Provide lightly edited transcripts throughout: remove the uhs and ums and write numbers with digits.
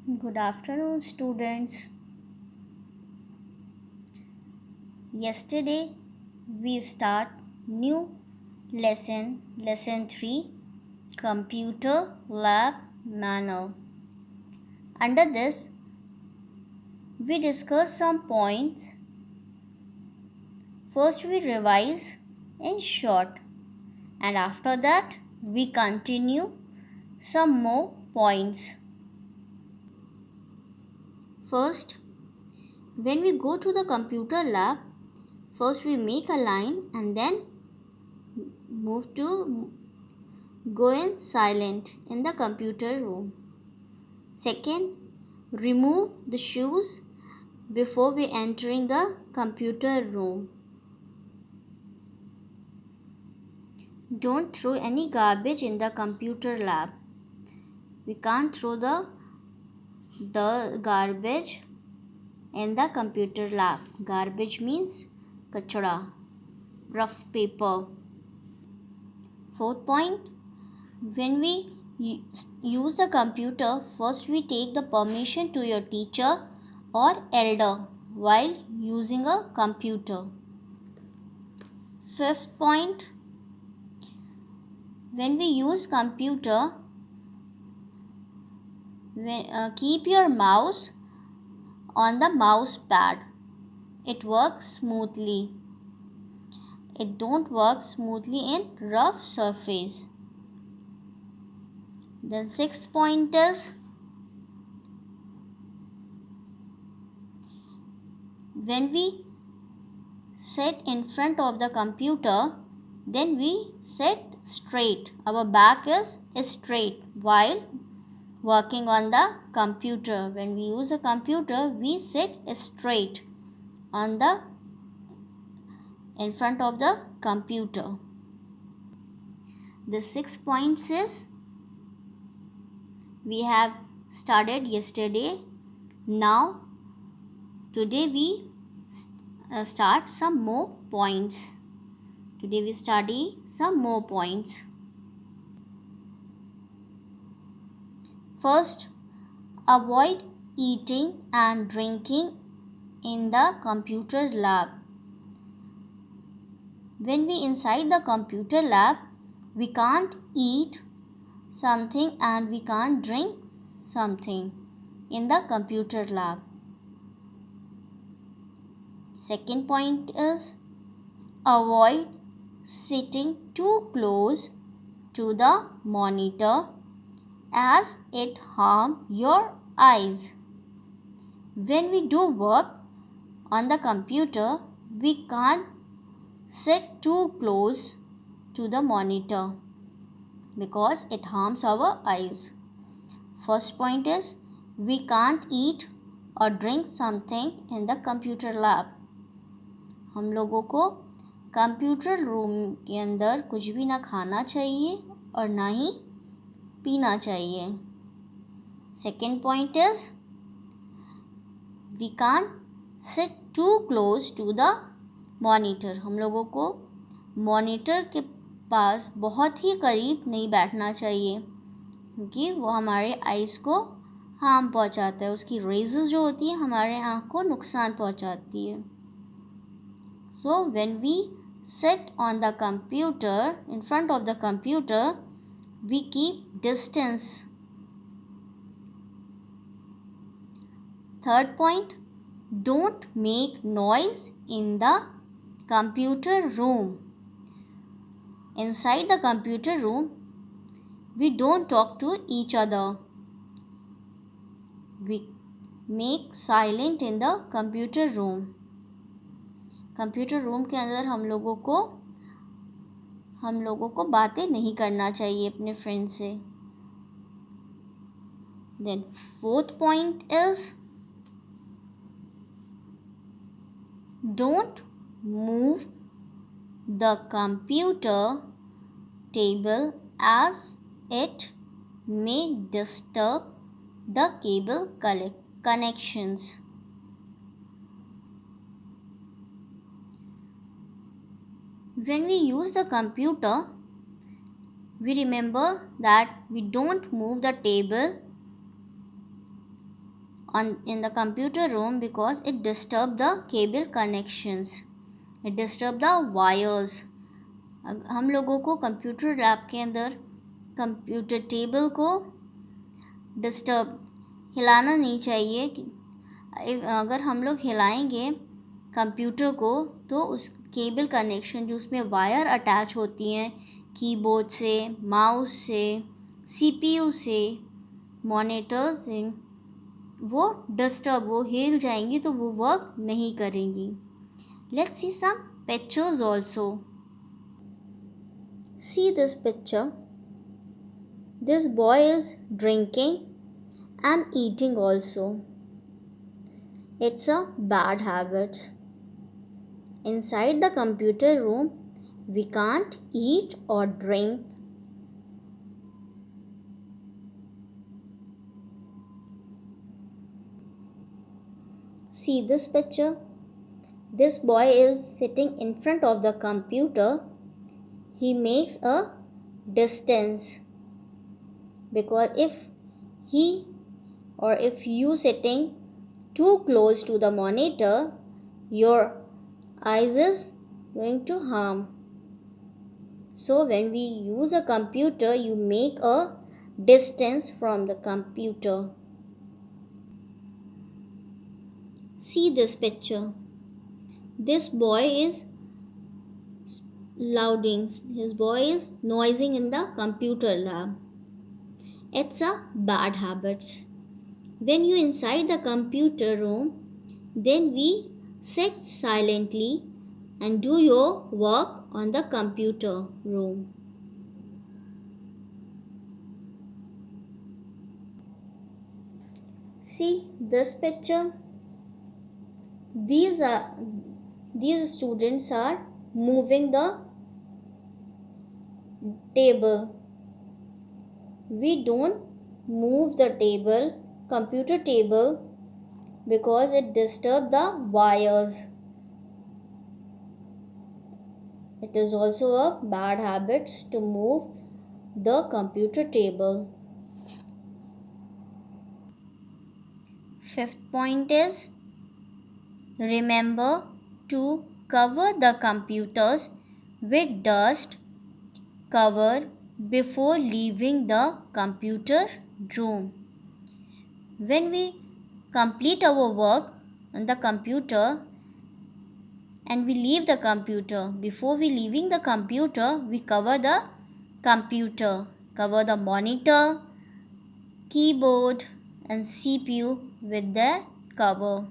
Good afternoon, students. Yesterday we start new lesson 3, Computer Lab Manner. Under this, we discuss some points. First, we revise in short, and after that, we continue some more points. First, when we go to the computer lab, first we make a line and then move to go in silent in the computer room. Second, remove the shoes before we entering the computer room. Don't throw any garbage in the computer lab. We can't throw the garbage in the computer lab. Garbage means kachra, rough paper. Fourth point, when we use the computer, first we take the permission to your teacher or elder while using a computer. Fifth point, when we use computer, keep your mouse on the mouse pad. It works smoothly. It don't work smoothly in rough surface. Then sixth point is, when we sit in front of the computer, then we sit straight. Our back is straight while working on the computer. When we use a computer, we sit straight on the in front of the computer. The 6 points is we have started yesterday. Now today we start some more points. Today we study some more points. First, avoid eating and drinking in the computer lab. When we inside the computer lab, we can't eat something and we can't drink something in the computer lab. Second point is, avoid sitting too close to the monitor as it harms your eyes. When we do work on the computer, we can't sit too close to the monitor because it harms our eyes. First point is, we can't eat or drink something in the computer lab. हम लोगों को computer room के अंदर कुछ भी ना खाना चाहिए और ना ही पीना चाहिए. Second point is, we can't sit too close to the monitor. हम लोगों को मॉनिटर के पास बहुत ही करीब नहीं बैठना चाहिए क्योंकि वो हमारे आइज़ को हार्म पहुंचाता है. उसकी रेजेस जो होती है हमारे आँख को नुकसान पहुंचाती है. So when we sit on the computer, in front of the computer, we keep distance. Third point, don't make noise in the computer room. Inside the computer room, we don't talk to each other. We make silent in the computer room. Computer room के अंदर हम लोगों को बातें नहीं करना चाहिए अपने फ्रेंड से. Then fourth point is, don't move the computer table as it may disturb the cable connections. When we use the computer, we remember that we don't move the table in the computer room because it disturbs the cable connections. It disturbs the wires. हम लोगों को computer lab के अंदर computer table को disturb हिलाना नहीं चाहिए. अगर हम लोग हिलाएंगे कंप्यूटर को तो उस केबल कनेक्शन जो उसमें वायर अटैच होती हैं कीबोर्ड से, माउस से, सीपीयू से, मॉनिटर से, वो हिल जाएंगी तो वो वर्क नहीं करेंगी. Let's see some pictures also. See this picture. This boy is drinking and eating also. It's a bad habit. Inside the computer room, we can't eat or drink. See this picture. This boy is sitting in front of the computer. He makes a distance because if you sitting too close to the monitor, your eyes is going to harm. So when we use a computer, you make a distance from the computer. See this picture. This boy is his boy is noising in the computer lab. It's a bad habit. When you inside the computer room, then we sit silently and do your work on the computer room. See this picture. These students are moving the table. We don't move the computer table, because it disturbs the wires. It is also a bad habit to move the computer table. Fifth point is, remember to cover the computers with dust cover before leaving the computer room. When we complete our work on the computer and we leave the computer, before we leaving the computer, we cover the computer, cover the monitor, keyboard and CPU with the cover.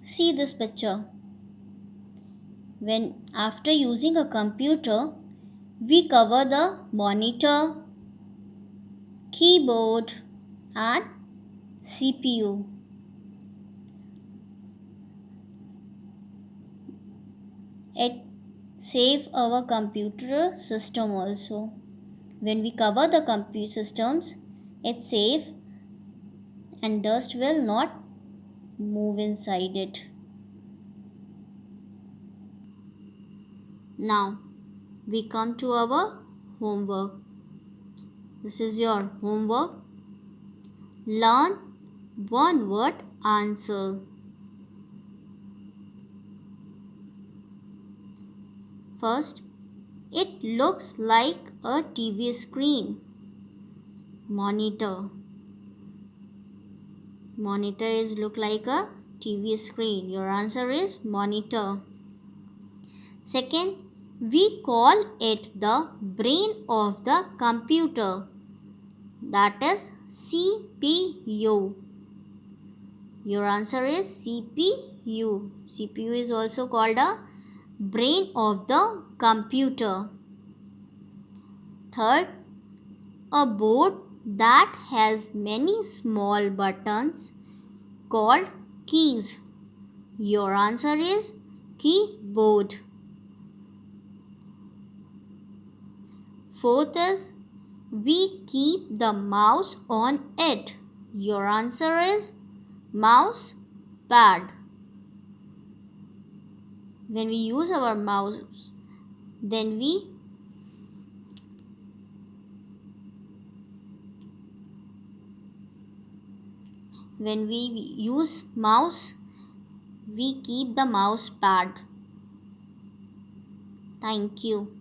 See this picture. When after using a computer, we cover the monitor, keyboard and CPU. It save our computer system also. When we cover the computer systems, it's safe and dust will not move inside it. Now we come to our homework. This is your homework. Learn one word answer. First, it looks like a TV screen. Monitor. Monitor is look like a TV screen. Your answer is monitor. Second, we call it the brain of the computer. That is CPU. Your answer is CPU. CPU is also called a brain of the computer. Third, a board that has many small buttons called keys. Your answer is keyboard. Fourth is, we keep the mouse on it. Your answer is mouse pad. When we use our mouse, then we When we use mouse, we keep the mouse pad. Thank you.